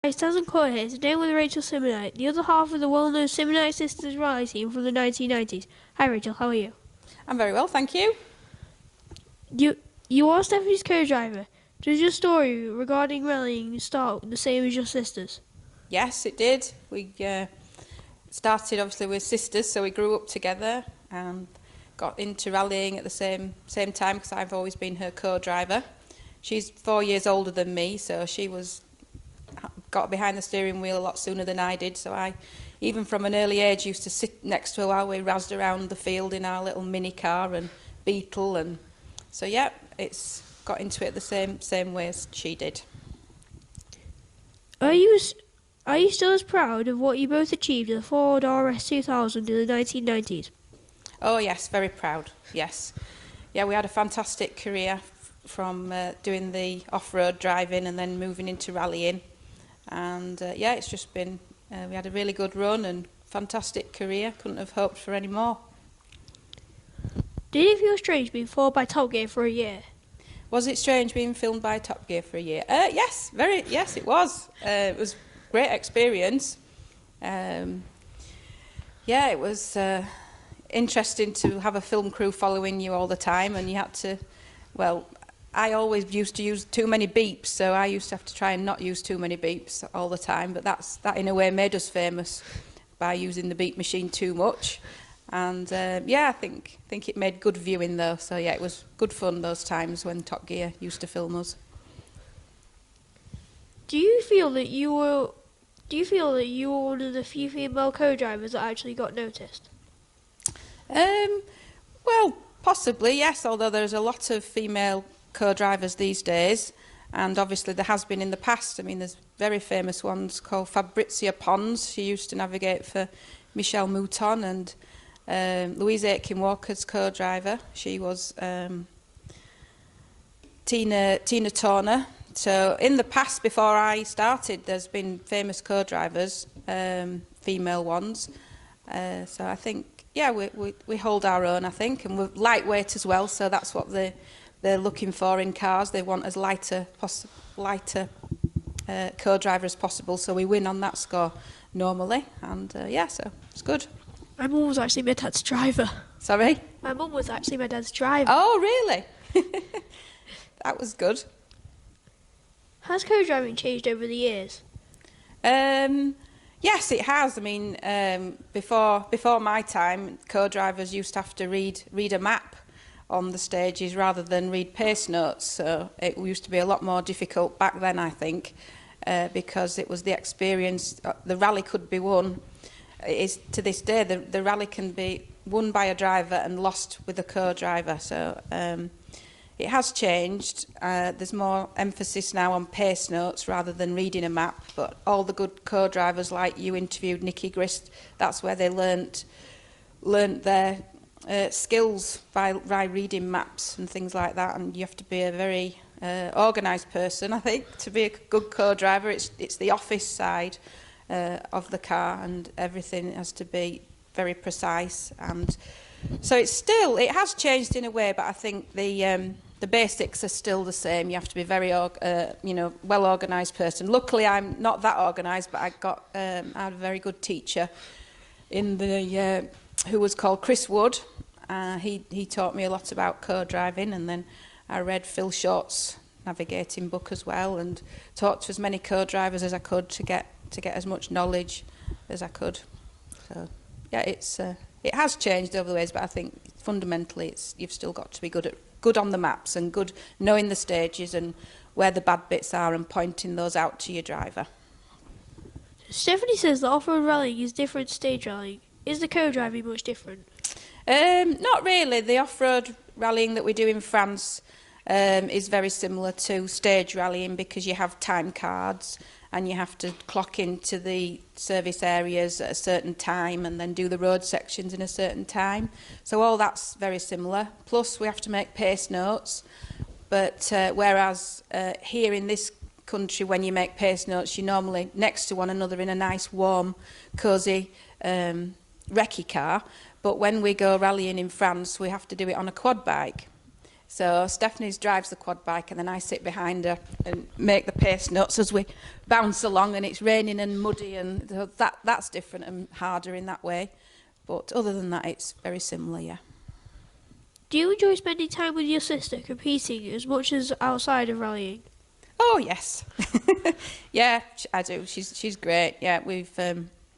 Hi, Stan Court here, today with Rachael Simmonite, the other half of the well-known Simmonite Sisters rally team from the 1990s. Hi Rachel, how are you? I'm very well, thank you. You are Stephanie's co-driver. Does your story regarding rallying start the same as your sisters? Yes, it did. We started obviously with sisters, so we grew up together and got into rallying at the same time because I've always been her co-driver. She's 4 years older than me, so she got behind the steering wheel a lot sooner than I did. So I, even from an early age, used to sit next to her while we razzed around the field in our little mini car and Beetle, and so yeah, it's got into it the same way as she did. Are you still as proud of what you both achieved in the Ford RS 2000 in the 1990s? Oh yes, very proud. Yes, yeah, we had a fantastic career from doing the off-road driving and then moving into rallying, and yeah, it's just been we had a really good run and fantastic career. Couldn't have hoped for any more. Did it feel strange being followed by Top Gear for a year? Was it strange being filmed by Top Gear for a year? Yes, yes, it was. It was a great experience. Yeah, it was interesting to have a film crew following you all the time, and you had to, well, I always used to use too many beeps, so I used to have to try and not use too many beeps all the time, but that in a way made us famous by using the beep machine too much. And yeah, I think it made good viewing though, so yeah, it was good fun those times when Top Gear used to film us. Do you feel that you were one of the few female co-drivers that actually got noticed? Well, possibly, yes, although there's a lot of female co-drivers these days, and obviously there has been in the past. I mean, there's very famous ones called Fabrizia Pons. She used to navigate for Michelle Mouton, and Louise Aitken-Walker's co-driver. She was Tina Turner. So in the past, before I started, there's been famous co-drivers, female ones. So I think, yeah, we hold our own, I think, and we're lightweight as well. So that's what they're looking for in cars. They want as lighter co-driver as possible. So we win on that score normally, and yeah, so it's good. My mum was actually my dad's driver. Sorry? My mum was actually my dad's driver. Oh, really? That was good. Has co-driving changed over the years? Yes, it has. I mean, before my time, co-drivers used to have to read a map on the stages rather than read pace notes. So it used to be a lot more difficult back then, I think, because it was the experience. The rally could be won. It is to this day, the rally can be won by a driver and lost with a co-driver. So it has changed. There's more emphasis now on pace notes rather than reading a map. But all the good co-drivers, like you interviewed Nikki Grist, that's where they learnt their skills by reading maps and things like that. And you have to be a very organised person, I think, to be a good co-driver. It's the office side of the car, and everything has to be very precise, and so it has changed in a way, but I think the basics are still the same. You have to be very well organised person. Luckily I'm not that organised, but I had a very good teacher in the who was called Chris Wood. He taught me a lot about co-driving, and then I read Phil Short's navigating book as well, and talked to as many co-drivers as I could to get as much knowledge as I could. So yeah, it has changed over the ways, but I think fundamentally you've still got to be good on the maps and good knowing the stages and where the bad bits are and pointing those out to your driver. Stephanie says that off-road rallying is different to stage rallying. Is the co-driving much different? Not really. The off-road rallying that we do in France is very similar to stage rallying, because you have time cards and you have to clock into the service areas at a certain time and then do the road sections in a certain time. So all that's very similar. Plus we have to make pace notes. But whereas here in this country, when you make pace notes, you're normally next to one another in a nice, warm, cosy recce car. But when we go rallying in France, we have to do it on a quad bike. So Stephanie drives the quad bike and then I sit behind her and make the pace notes as we bounce along, and it's raining and muddy, and that's different and harder in that way. But other than that, it's very similar, yeah. Do you enjoy spending time with your sister competing as much as outside of rallying? Oh, yes. Yeah, I do. She's great. Yeah, we've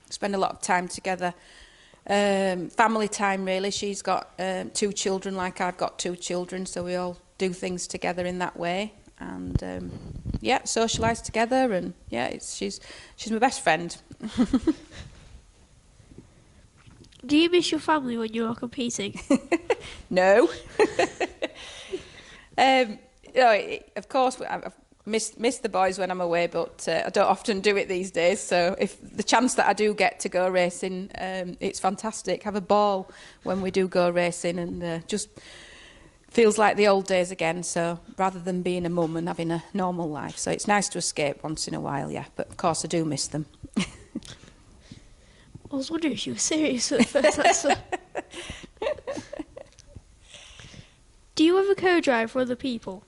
spent a lot of time together. Family time, really. She's got 2 children, like I've got 2 children, so we all do things together in that way, and yeah, socialise together, and yeah, she's my best friend. Do you miss your family when you are competing? No. Of course, I've missed the boys when I'm away, but I don't often do it these days. So if the chance that I do get to go racing, it's fantastic. Have a ball when we do go racing, and just feels like the old days again. So rather than being a mum and having a normal life, so it's nice to escape once in a while, yeah. But of course, I do miss them. I was wondering if you were serious at first. Do you ever co-drive for other people?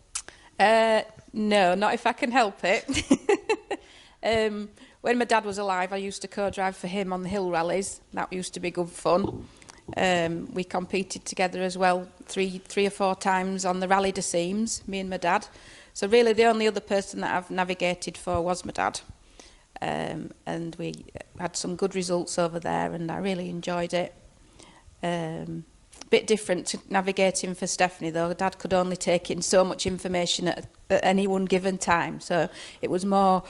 No, not if I can help it. When my dad was alive, I used to co-drive for him on the hill rallies. That used to be good fun. We competed together as well 3 or 4 times on the Rally de Seams, me and my dad. So really the only other person that I've navigated for was my dad. And we had some good results over there, and I really enjoyed it. Bit different to navigating for Stephanie, though. Dad could only take in so much information at any one given time, so it was more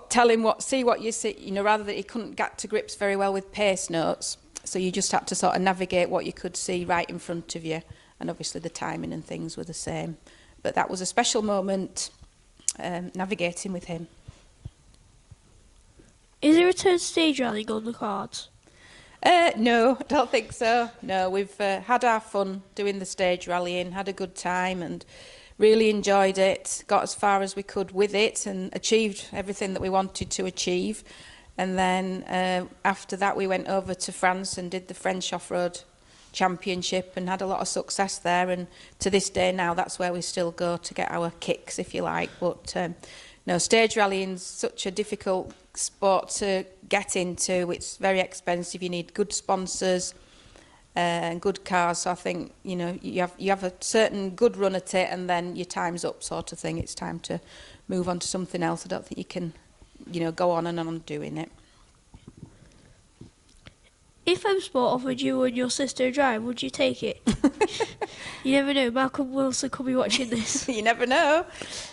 tell him see what you see, you know, rather than he couldn't get to grips very well with pace notes, so you just had to sort of navigate what you could see right in front of you, and obviously the timing and things were the same. But that was a special moment, navigating with him. Is there a turn stage rallying on the cards? No, I don't think so. No, we've had our fun doing the stage rallying, had a good time and really enjoyed it, got as far as we could with it and achieved everything that we wanted to achieve. And then after that we went over to France and did the French Off-Road Championship and had a lot of success there, and to this day now that's where we still go to get our kicks, if you like. But no, stage rallying's such a difficult sport to get into. It's very expensive. You need good sponsors and good cars. So I think, you know, you have a certain good run at it, and then your time's up, sort of thing. It's time to move on to something else. I don't think you can, you know, go on and on doing it. If M Sport offered you and your sister a drive, would you take it? You never know, Malcolm Wilson could be watching this. You never know.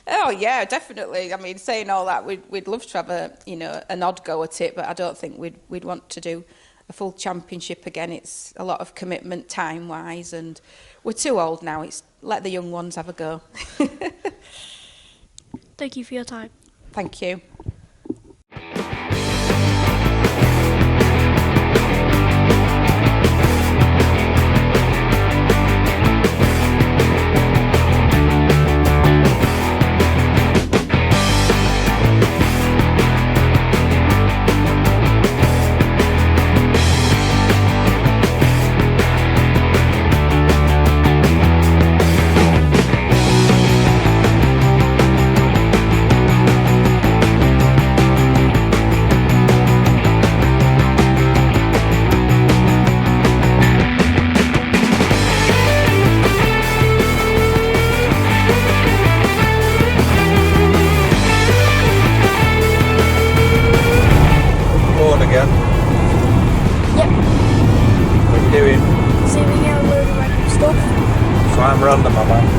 Oh yeah, definitely. I mean, saying all that, we'd love to have an odd go at it, but I don't think we'd want to do a full championship again. It's a lot of commitment time wise, and we're too old now. It's let the young ones have a go. Thank you for your time. Thank you. Again? Yep. What are you doing? Zooming out a load of random stuff. So I'm random, am I?